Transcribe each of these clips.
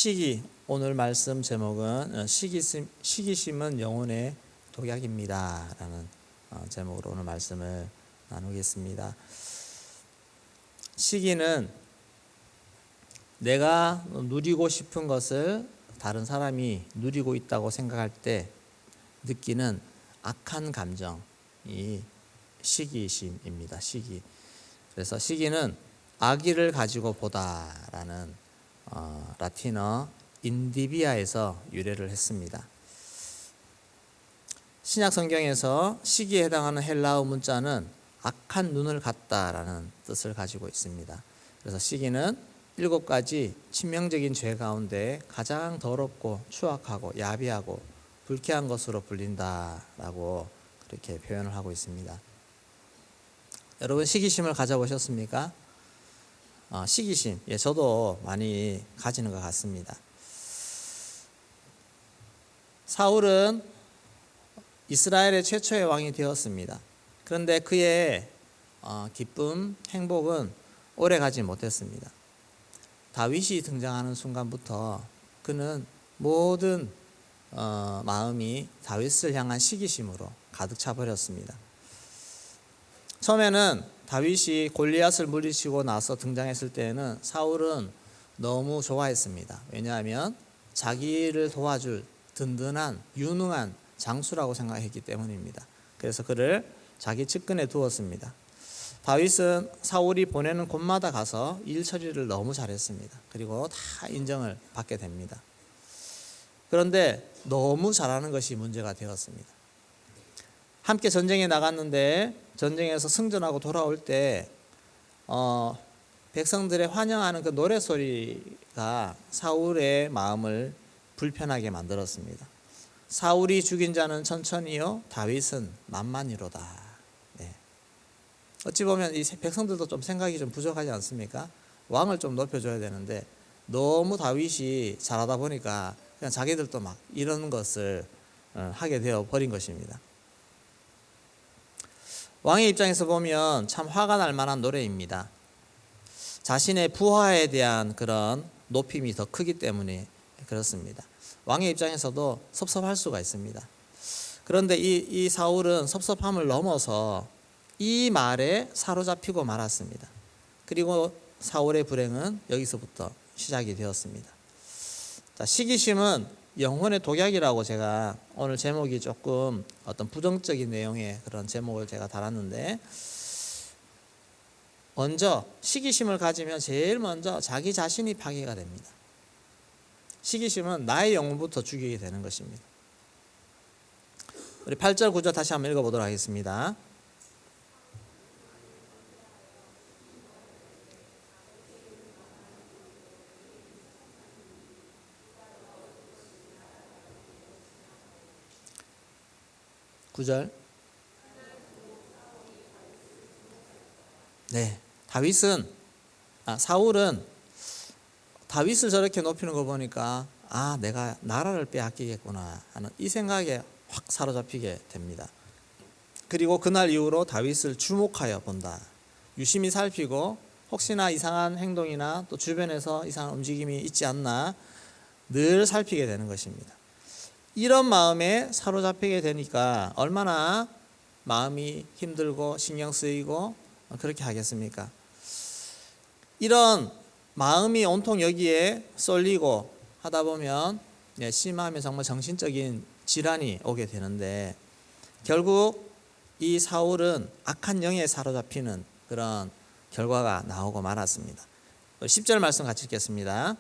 시기, 오늘 말씀 제목은 시기심은 영혼의 독약입니다 라는 제목으로 오늘 말씀을 나누겠습니다. 시기는 내가 누리고 싶은 것을 다른 사람이 누리고 있다고 생각할 때 느끼는 악한 감정이 시기심입니다. 시기. 그래서 시기는 악의를 가지고 보다라는 라틴어 인디비아에서 유래를 했습니다. 신약 성경에서 시기에 해당하는 헬라어 문자는 악한 눈을 갖다라는 뜻을 가지고 있습니다. 그래서 시기는 7가지 치명적인 죄 가운데 가장 더럽고 추악하고 야비하고 불쾌한 것으로 불린다라고 그렇게 표현을 하고 있습니다. 여러분 시기심을 가져보셨습니까? 시기심, 저도 많이 가지는 것 같습니다. 사울은 이스라엘의 최초의 왕이 되었습니다. 그런데 그의 기쁨, 행복은 오래 가지 못했습니다. 다윗이 등장하는 순간부터 그는 모든 마음이 다윗을 향한 시기심으로 가득 차 버렸습니다. 처음에는 다윗이 골리앗을 물리치고 나서 등장했을 때는 사울은 너무 좋아했습니다. 왜냐하면 자기를 도와줄 든든한 유능한 장수라고 생각했기 때문입니다. 그래서 그를 자기 측근에 두었습니다. 다윗은 사울이 보내는 곳마다 가서 일 처리를 너무 잘했습니다. 그리고 다 인정을 받게 됩니다. 그런데 너무 잘하는 것이 문제가 되었습니다. 함께 전쟁에 나갔는데 전쟁에서 승전하고 돌아올 때 백성들의 환영하는 그 노래소리가 사울의 마음을 불편하게 만들었습니다. 사울이 죽인 자는 천천히요 다윗은 만만히로다. 어찌 보면 이 백성들도 좀 생각이 좀 부족하지 않습니까? 왕을 좀 높여줘야 되는데 너무 다윗이 잘하다 보니까 그냥 자기들도 막 이런 것을 하게 되어 버린 것입니다. 왕의 입장에서 보면 참 화가 날 만한 노래입니다. 자신의 부하에 대한 그런 높임이 더 크기 때문에 그렇습니다. 왕의 입장에서도 섭섭할 수가 있습니다. 그런데 이 사울은 섭섭함을 넘어서 이 말에 사로잡히고 말았습니다. 그리고 사울의 불행은 여기서부터 시작이 되었습니다. 자, 시기심은 영혼의 독약이라고 제가 오늘 제목이 조금 어떤 부정적인 내용의 그런 제목을 제가 달았는데, 먼저 시기심을 가지면 제일 먼저 자기 자신이 파괴가 됩니다. 시기심은 나의 영혼부터 죽이게 되는 것입니다. 우리 8절 9절 다시 한번 읽어보도록 하겠습니다. 네, 사울은 다윗을 저렇게 높이는 거 보니까 내가 나라를 빼앗기겠구나 하는 이 생각에 확 사로잡히게 됩니다. 그리고 그날 이후로 다윗을 주목하여 본다. 유심히 살피고 혹시나 이상한 행동이나 또 주변에서 이상한 움직임이 있지 않나 늘 살피게 되는 것입니다. 이런 마음에 사로잡히게 되니까 얼마나 마음이 힘들고 신경 쓰이고 그렇게 하겠습니까? 이런 마음이 온통 여기에 쏠리고 하다 보면 심하면 정말 정신적인 질환이 오게 되는데, 결국 이 사울은 악한 영에 사로잡히는 그런 결과가 나오고 말았습니다. 10절 말씀 같이 읽겠습니다.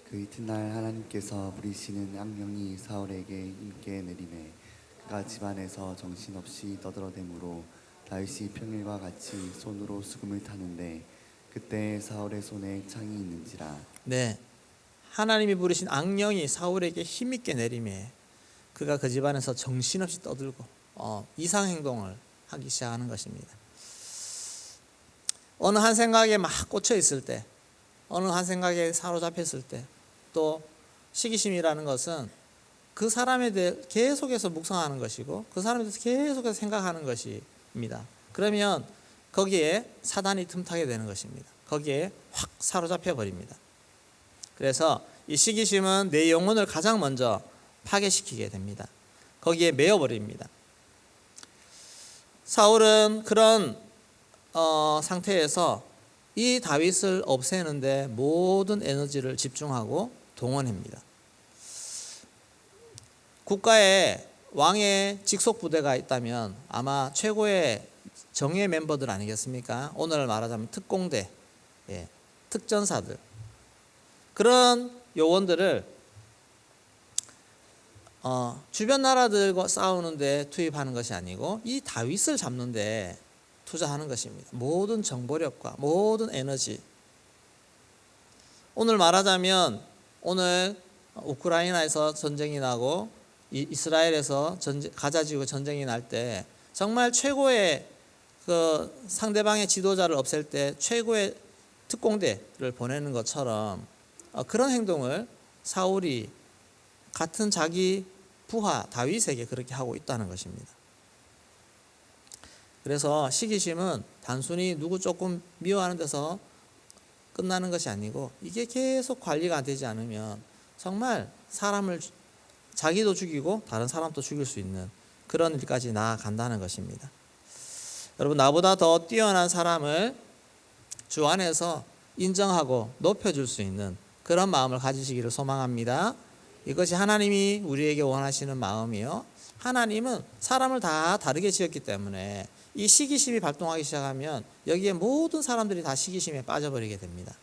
그 이튿날 하나님께서 부리시는 악령이 사울에게 임께 내리매 그가 집안에서 정신없이 떠들어대므로 다윗이 평일과 같이 손으로 수금을 타는데 그때 사울의 손에 창이 있는지라. 네, 하나님이 부르신 악령이 사울에게 힘있게 내리매 그가 그 집안에서 정신없이 떠들고 이상 행동을 하기 시작하는 것입니다. 어느 한 생각에 막 꽂혀 있을 때, 어느 한 생각에 사로잡혔을 때, 또 시기심이라는 것은 그 사람에 대해 계속해서 묵상하는 것이고 그 사람에 대해서 계속해서 생각하는 것입니다. 그러면 거기에 사단이 틈타게 되는 것입니다. 거기에 확 사로잡혀 버립니다. 그래서 이 시기심은 내 영혼을 가장 먼저 파괴시키게 됩니다. 거기에 매여버립니다. 사울은 그런 상태에서 이 다윗을 없애는데 모든 에너지를 집중하고 동원합니다. 국가에 왕의 직속 부대가 있다면 아마 최고의 정예 멤버들 아니겠습니까? 오늘 말하자면 특공대, 특전사들, 그런 요원들을 주변 나라들과 싸우는데 투입하는 것이 아니고 이 다윗을 잡는데 투자하는 것입니다. 모든 정보력과 모든 에너지. 오늘 말하자면 오늘 우크라이나에서 전쟁이 나고 이스라엘에서 가자 지구 전쟁이 날 때 정말 최고의 그 상대방의 지도자를 없앨 때 최고의 특공대를 보내는 것처럼 그런 행동을 사울이 같은 자기 부하 다윗에게 그렇게 하고 있다는 것입니다. 그래서 시기심은 단순히 누구 조금 미워하는 데서 끝나는 것이 아니고 이게 계속 관리가 안 되지 않으면 정말 사람을 자기도 죽이고 다른 사람도 죽일 수 있는 그런 일까지 나아간다는 것입니다. 여러분, 나보다 더 뛰어난 사람을 주 안에서 인정하고 높여줄 수 있는 그런 마음을 가지시기를 소망합니다. 이것이 하나님이 우리에게 원하시는 마음이요. 하나님은 사람을 다 다르게 지었기 때문에 이 시기심이 발동하기 시작하면 여기에 모든 사람들이 다 시기심에 빠져버리게 됩니다.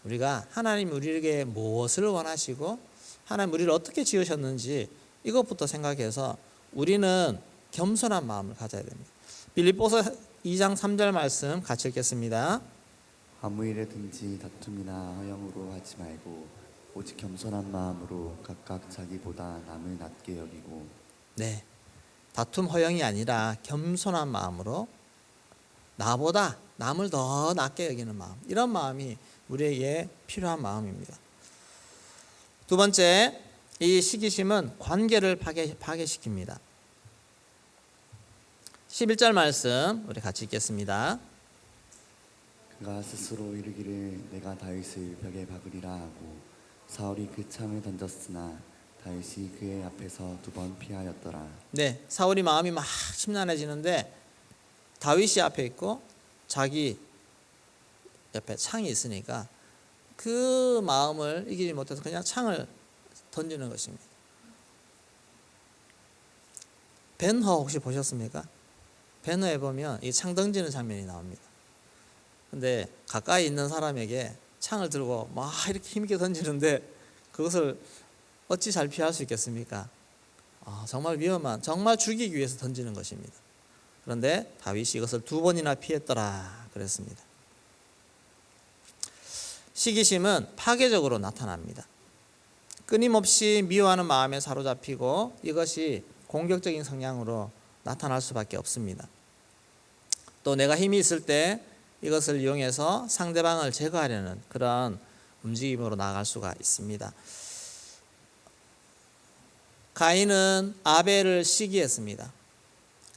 우리가 하나님이 우리에게 무엇을 원하시고 하나님 우리를 어떻게 지으셨는지 이것부터 생각해서 우리는 겸손한 마음을 가져야 됩니다. 빌립보서 2장 3절 말씀 같이 읽겠습니다. 아무 일에든지 다툼이나 허영으로 하지 말고 오직 겸손한 마음으로 각각 자기보다 남을 낮게 여기고. 네, 다툼 허영이 아니라 겸손한 마음으로 나보다 남을 더 낮게 여기는 마음, 이런 마음이 우리에게 필요한 마음입니다. 두 번째, 이 시기심은 관계를 파괴시킵니다. 11절 말씀 우리 같이 읽겠습니다. 그가 스스로 이르기를 내가 다윗을 벽에 박으리라 하고 사울이 그 창을 던졌으나 다윗이 그의 앞에서 2번 피하였더라. 네, 사울이 마음이 막 심란해지는데 다윗이 앞에 있고 자기 옆에 창이 있으니까 그 마음을 이기지 못해서 그냥 창을 던지는 것입니다. 벤허 혹시 보셨습니까? 벤허에 보면 이 창 던지는 장면이 나옵니다. 근데 가까이 있는 사람에게 창을 들고 막 이렇게 힘있게 던지는데 그것을 어찌 잘 피할 수 있겠습니까? 정말 위험한, 정말 죽이기 위해서 던지는 것입니다. 그런데 다윗이 이것을 2번이나 피했더라 그랬습니다. 시기심은 파괴적으로 나타납니다. 끊임없이 미워하는 마음에 사로잡히고 이것이 공격적인 성향으로 나타날 수밖에 없습니다. 또 내가 힘이 있을 때 이것을 이용해서 상대방을 제거하려는 그런 움직임으로 나아갈 수가 있습니다. 가인은 아벨을 시기했습니다.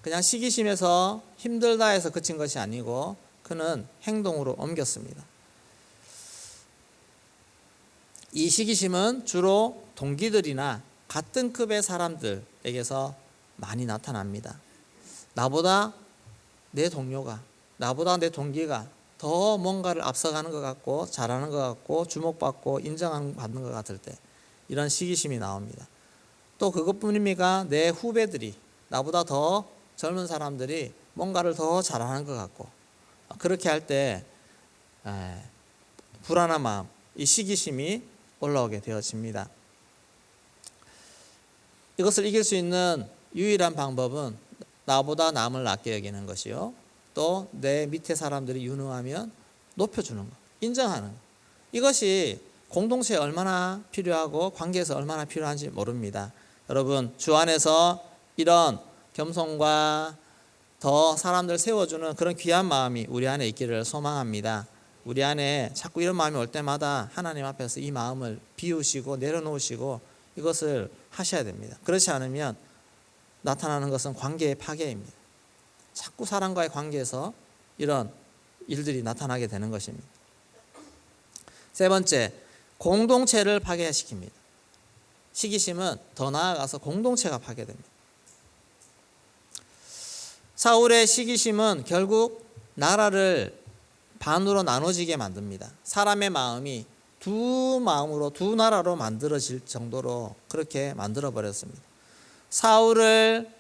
그냥 시기심에서 힘들다 해서 그친 것이 아니고 그는 행동으로 옮겼습니다. 이 시기심은 주로 동기들이나 같은 급의 사람들에게서 많이 나타납니다. 나보다 내 동료가, 나보다 내 동기가 더 뭔가를 앞서가는 것 같고 잘하는 것 같고 주목받고 인정받는 것 같을 때 이런 시기심이 나옵니다. 또 그것뿐입니까? 내 후배들이, 나보다 더 젊은 사람들이 뭔가를 더 잘하는 것 같고 그렇게 할 때 불안한 마음, 이 시기심이 올라오게 되어집니다. 이것을 이길 수 있는 유일한 방법은 나보다 남을 낮게 여기는 것이요, 또 내 밑에 사람들이 유능하면 높여주는 것, 인정하는 것. 이것이 공동체에 얼마나 필요하고 관계에서 얼마나 필요한지 모릅니다. 여러분, 주 안에서 이런 겸손과 더 사람들 세워주는 그런 귀한 마음이 우리 안에 있기를 소망합니다. 우리 안에 자꾸 이런 마음이 올 때마다 하나님 앞에서 이 마음을 비우시고 내려놓으시고 이것을 하셔야 됩니다. 그렇지 않으면 나타나는 것은 관계의 파괴입니다. 자꾸 사람과의 관계에서 이런 일들이 나타나게 되는 것입니다. 세 번째, 공동체를 파괴시킵니다. 시기심은 더 나아가서 공동체가 파괴됩니다. 사울의 시기심은 결국 나라를 반으로 나눠지게 만듭니다. 사람의 마음이 두 마음으로 두 나라로 만들어질 정도로 그렇게 만들어 버렸습니다. 사울을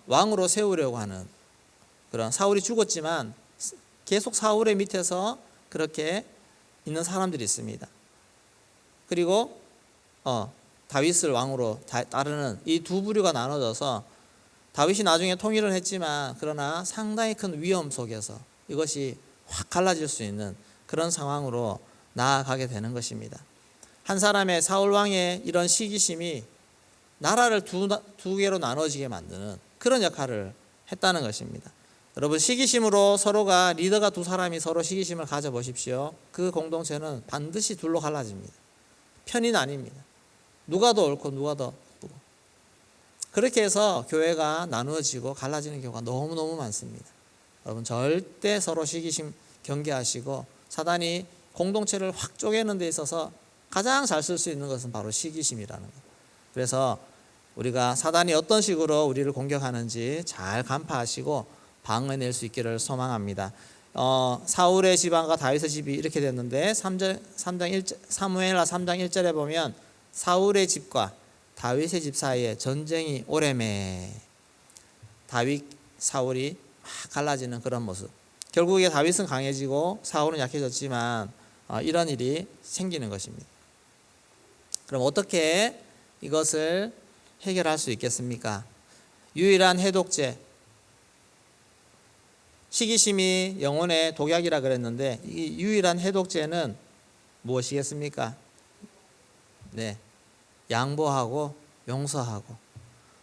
왕으로 세우려고 하는 그런, 사울이 죽었지만 계속 사울의 밑에서 그렇게 있는 사람들이 있습니다. 그리고 다윗을 왕으로 따르는 이 두 부류가 나눠져서 다윗이 나중에 통일을 했지만 그러나 상당히 큰 위험 속에서 이것이 확 갈라질 수 있는 그런 상황으로 나아가게 되는 것입니다. 한 사람의 사울 왕의 이런 시기심이 나라를 두 개로 나눠지게 만드는 그런 역할을 했다는 것입니다. 여러분, 시기심으로 서로가, 리더가 두 사람이 서로 시기심을 가져보십시오. 그 공동체는 반드시 둘로 갈라집니다. 편이 나뉩니다. 누가 더 옳고 누가 더 나쁘고. 그렇게 해서 교회가 나누어지고 갈라지는 경우가 너무너무 많습니다. 여러분, 절대 서로 시기심 경계하시고, 사단이 공동체를 확 쪼개는 데 있어서 가장 잘 쓸 수 있는 것은 바로 시기심이라는 것. 그래서 우리가 사단이 어떤 식으로 우리를 공격하는지 잘 간파하시고 방어해낼 수 있기를 소망합니다. 사울의 집안과 다윗의 집이 이렇게 됐는데 사무엘하 3장 1절에 보면 사울의 집과 다윗의 집 사이에 전쟁이 오래매, 다윗, 사울이 막 갈라지는 그런 모습. 결국에 다윗은 강해지고 사울은 약해졌지만 이런 일이 생기는 것입니다. 그럼 어떻게 이것을 해결할 수 있겠습니까? 유일한 해독제, 시기심이 영혼의 독약이라 그랬는데 이 유일한 해독제는 무엇이겠습니까? 네, 양보하고 용서하고,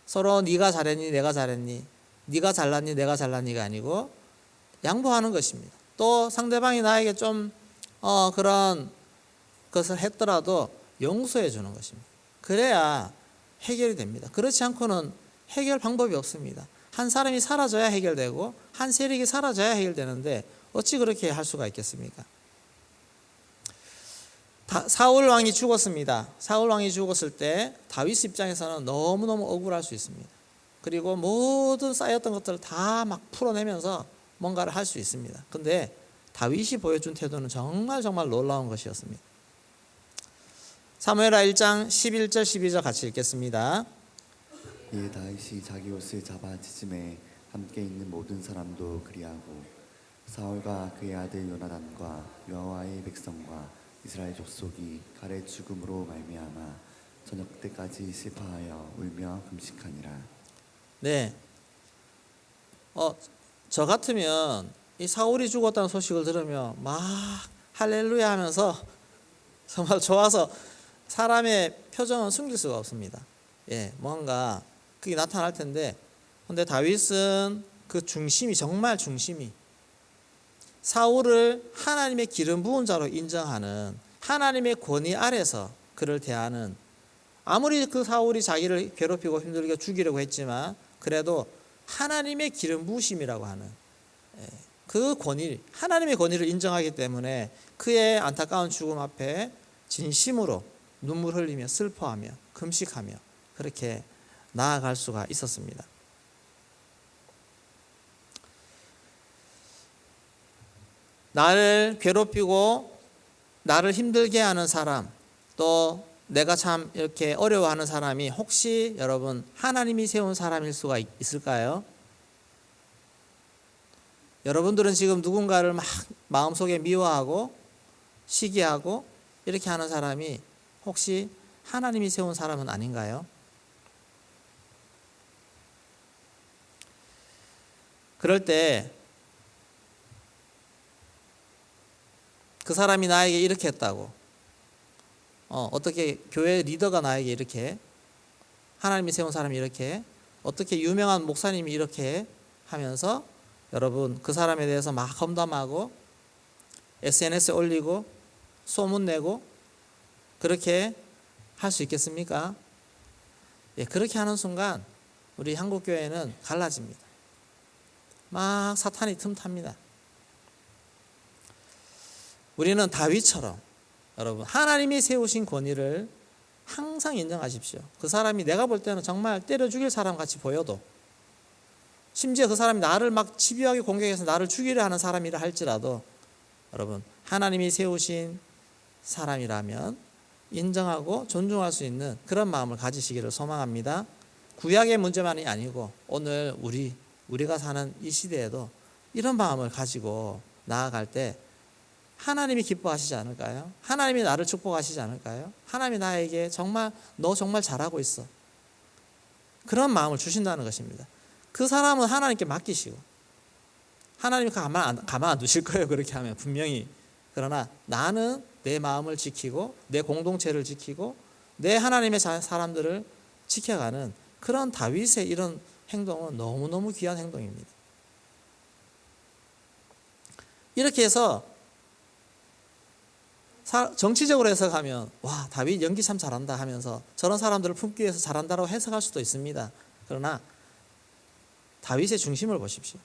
서로 네가 잘했니 내가 잘했니, 네가 잘났니 내가 잘났니가 아니고 양보하는 것입니다. 또 상대방이 나에게 좀 그런 것을 했더라도 용서해 주는 것입니다. 그래야 해결이 됩니다. 그렇지 않고는 해결 방법이 없습니다. 한 사람이 사라져야 해결되고 한 세력이 사라져야 해결되는데 어찌 그렇게 할 수가 있겠습니까? 사울 왕이 죽었습니다. 사울 왕이 죽었을 때 다윗 입장에서는 너무너무 억울할 수 있습니다. 그리고 모든 쌓였던 것들을 다 막 풀어내면서 뭔가를 할 수 있습니다. 근데 다윗이 보여준 태도는 정말 놀라운 것이었습니다. 사무엘하 1장 11절 12절 같이 읽겠습니다. 이에 다윗이 자기 옷을 잡아 찢음에 함께 있는 모든 사람도 그리하고 사울과 그의 아들 요나단과 여호와의 백성과 이스라엘 족속이 칼의 죽음으로 말미암아 저녁 때까지 슬퍼하여 울며 금식하니라. 네, 저 같으면 이 사울이 죽었다는 소식을 들으며 막 할렐루야 하면서 정말 좋아서 사람의 표정은 숨길 수가 없습니다. 예, 뭔가 그게 나타날 텐데, 근데 다윗은 그 중심이, 정말 중심이 사울을 하나님의 기름 부은 자로 인정하는, 하나님의 권위 아래서 그를 대하는, 아무리 그 사울이 자기를 괴롭히고 힘들게 죽이려고 했지만 그래도 하나님의 기름 부으심이라고 하는 그 권위, 하나님의 권위를 인정하기 때문에 그의 안타까운 죽음 앞에 진심으로 눈물 흘리며 슬퍼하며 금식하며 그렇게 나아갈 수가 있었습니다. 나를 괴롭히고 나를 힘들게 하는 사람, 또 내가 참 이렇게 어려워하는 사람이 혹시 여러분 하나님이 세운 사람일 수가 있을까요? 여러분들은 지금 누군가를 막 마음속에 미워하고 시기하고 이렇게 하는 사람이 혹시 하나님이 세운 사람은 아닌가요? 그럴 때 그 사람이 나에게 이렇게 했다고, 어떻게 교회 리더가 나에게 이렇게, 하나님이 세운 사람이 이렇게, 어떻게 유명한 목사님이 이렇게 하면서 여러분 그 사람에 대해서 막 험담하고 SNS에 올리고 소문내고 그렇게 할 수 있겠습니까? 예, 그렇게 하는 순간 우리 한국교회는 갈라집니다. 막 사탄이 틈탑니다. 우리는 다윗처럼 여러분 하나님이 세우신 권위를 항상 인정하십시오. 그 사람이 내가 볼 때는 정말 때려 죽일 사람 같이 보여도, 심지어 그 사람이 나를 막 집요하게 공격해서 나를 죽이려 하는 사람이라 할지라도 여러분 하나님이 세우신 사람이라면 인정하고 존중할 수 있는 그런 마음을 가지시기를 소망합니다. 구약의 문제만이 아니고 오늘 우리가 사는 이 시대에도 이런 마음을 가지고 나아갈 때 하나님이 기뻐하시지 않을까요? 하나님이 나를 축복하시지 않을까요? 하나님이 나에게 정말 너 정말 잘하고 있어, 그런 마음을 주신다는 것입니다. 그 사람은 하나님께 맡기시고 하나님이 가만 안 두실 거예요, 그렇게 하면 분명히. 그러나 나는 내 마음을 지키고 내 공동체를 지키고 내 하나님의 사람들을 지켜가는 그런 다윗의 이런 행동은 너무너무 귀한 행동입니다. 이렇게 해서 정치적으로 해석하면 와, 다윗 연기 참 잘한다 하면서 저런 사람들을 품기 위해서 잘한다고 해석할 수도 있습니다. 그러나 다윗의 중심을 보십시오.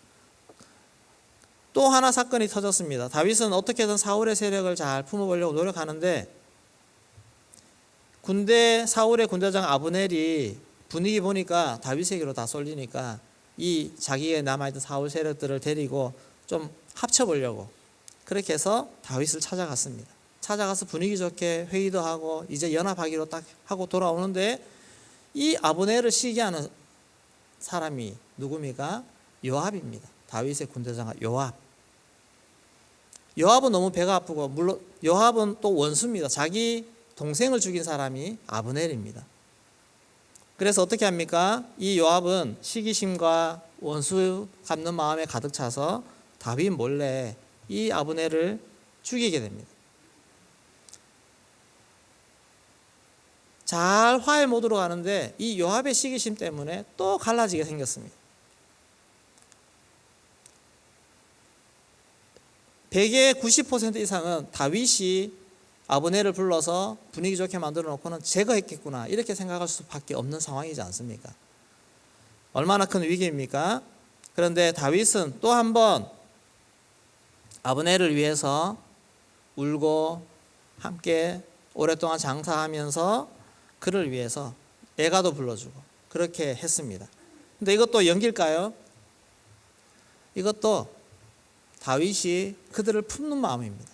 또 하나 사건이 터졌습니다. 다윗은 어떻게든 사울의 세력을 잘 품어보려고 노력하는데 사울의 군대장 아브넬이 분위기 보니까 다윗에게로 다 쏠리니까 이 자기의 남아있던 사울 세력들을 데리고 좀 합쳐보려고 그렇게 해서 다윗을 찾아갔습니다. 찾아가서 분위기 좋게 회의도 하고 이제 연합하기로 딱 하고 돌아오는데 이 아브넬을 시기하는 사람이 누굽니까? 요압입니다. 다윗의 군대장 요압. 요압은 너무 배가 아프고, 물론 요압은 또 원수입니다. 자기 동생을 죽인 사람이 아브넬입니다. 그래서 어떻게 합니까? 이 요압은 시기심과 원수 갚는 마음에 가득 차서 다윗 몰래 이 아브넬을 죽이게 됩니다. 잘 화해 모드로 가는데 이 요압의 시기심 때문에 또 갈라지게 생겼습니다. 100의 90% 이상은 다윗이 아브넬을 불러서 분위기 좋게 만들어 놓고는 제거했겠구나 이렇게 생각할 수밖에 없는 상황이지 않습니까? 얼마나 큰 위기입니까? 그런데 다윗은 또 한 번 아브넬을 위해서 울고 함께 오랫동안 장사하면서 그를 위해서 애가도 불러주고 그렇게 했습니다. 근데 이것도 연기일까요? 이것도 다윗이 그들을 품는 마음입니다.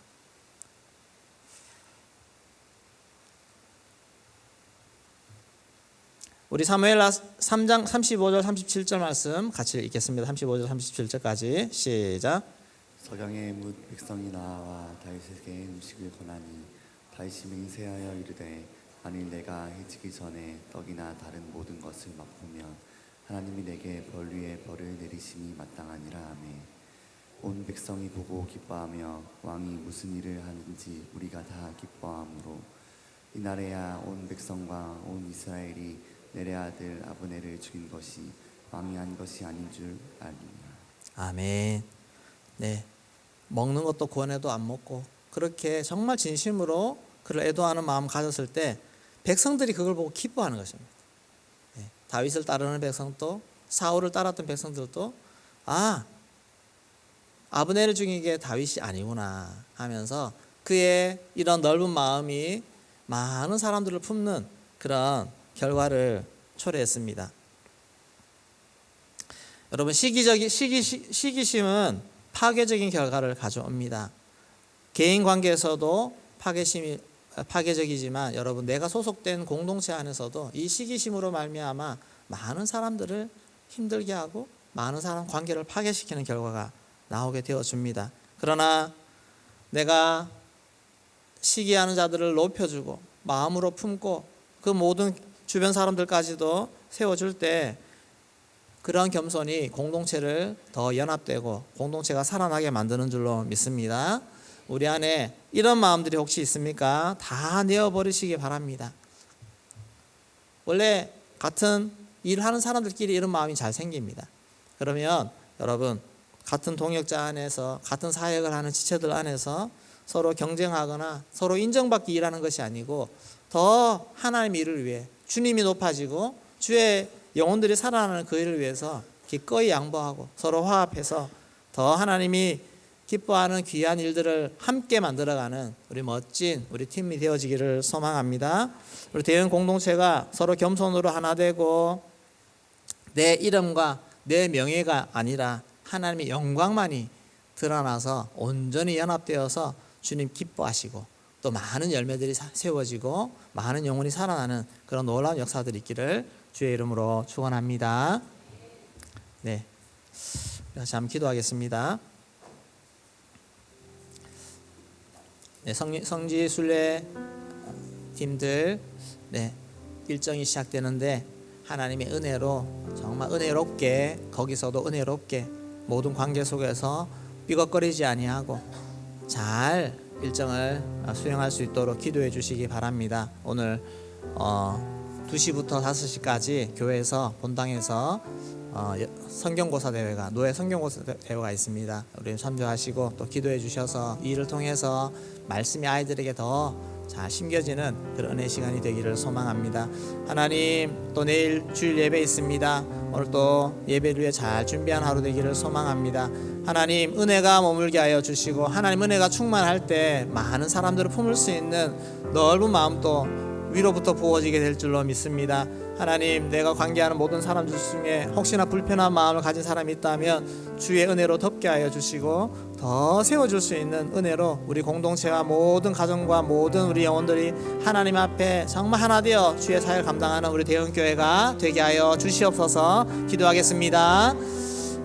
우리 사무엘하 3장 35절 37절 말씀 같이 읽겠습니다. 35절 37절까지 시작. 석양에 뭇 백성이 나와 다윗에게 음식을 권하니 다윗이 맹세하여 이르되 만일 내가 해지기 전에 떡이나 다른 모든 것을 맛보면 하나님이 내게 벌 위에 벌을 내리심이 마땅하니라 하매 온 백성이 보고 기뻐하며 왕이 무슨 일을 하는지 우리가 다 기뻐하므로 이날에야 온 백성과 온 이스라엘이 내레 아들 아브넬을 죽인 것이 왕이 한 것이 아닌 줄 알리라. 아멘. 네, 먹는 것도 권해도 안 먹고 그렇게 정말 진심으로 그를 애도하는 마음 가졌을 때 백성들이 그걸 보고 기뻐하는 것입니다. 네, 다윗을 따르는 백성도 사울을 따랐던 백성들도 아브넬을 죽인 게 다윗이 아니구나 하면서 그의 이런 넓은 마음이 많은 사람들을 품는 그런 결과를 초래했습니다. 여러분 시기심은 파괴적인 결과를 가져옵니다. 개인 관계에서도 파괴적이지만 여러분 내가 소속된 공동체 안에서도 이 시기심으로 말미암아 많은 사람들을 힘들게 하고 많은 사람 관계를 파괴시키는 결과가 나오게 되어줍니다. 그러나 내가 시기하는 자들을 높여주고 마음으로 품고 그 모든 주변 사람들까지도 세워줄 때 그런 겸손이 공동체를 더 연합되고 공동체가 살아나게 만드는 줄로 믿습니다. 우리 안에 이런 마음들이 혹시 있습니까? 다 내어버리시기 바랍니다. 원래 같은 일하는 사람들끼리 이런 마음이 잘 생깁니다. 그러면 여러분 같은 동역자 안에서 같은 사역을 하는 지체들 안에서 서로 경쟁하거나 서로 인정받기 일하는 것이 아니고 더 하나님의 일을 위해 주님이 높아지고 주의 영혼들이 살아나는 그 일을 위해서 기꺼이 양보하고 서로 화합해서 더 하나님이 기뻐하는 귀한 일들을 함께 만들어가는 우리 멋진 우리 팀이 되어지기를 소망합니다. 우리 대형 공동체가 서로 겸손으로 하나 되고 내 이름과 내 명예가 아니라 하나님의 영광만이 드러나서 온전히 연합되어서 주님 기뻐하시고 또 많은 열매들이 세워지고 많은 영혼이 살아나는 그런 놀라운 역사들이 있기를 주의 이름으로 축원합니다. 네, 다시 한번 기도하겠습니다. 네, 성지 순례 팀들 일정이 시작되는데 하나님의 은혜로 정말 은혜롭게 거기서도 은혜롭게 모든 관계 속에서 삐걱거리지 아니하고 잘 일정을 수행할 수 있도록 기도해 주시기 바랍니다. 오늘 2시부터 5시까지 교회에서 본당에서 성경고사 대회가 노예 성경고사 대회가 있습니다. 우리 참조하시고 또 기도해 주셔서 이 일을 통해서 말씀이 아이들에게 더 잘 심겨지는 그런 은혜 시간이 되기를 소망합니다. 하나님, 또 내일 주일 예배 있습니다. 오늘 또 예배를 위해 잘 준비한 하루 되기를 소망합니다. 하나님, 은혜가 머물게 하여 주시고 하나님 은혜가 충만할 때 많은 사람들을 품을 수 있는 넓은 마음도 위로부터 부어지게 될 줄로 믿습니다. 하나님, 내가 관계하는 모든 사람들 중에 혹시나 불편한 마음을 가진 사람이 있다면 주의 은혜로 덮게 하여 주시고 더 세워줄 수 있는 은혜로 우리 공동체와 모든 가정과 모든 우리 영혼들이 하나님 앞에 정말 하나 되어 주의 사역을 감당하는 우리 대형교회가 되게 하여 주시옵소서. 기도하겠습니다.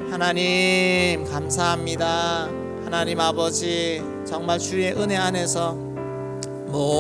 하나님 감사합니다. 하나님 아버지, 정말 주의 은혜 안에서 모든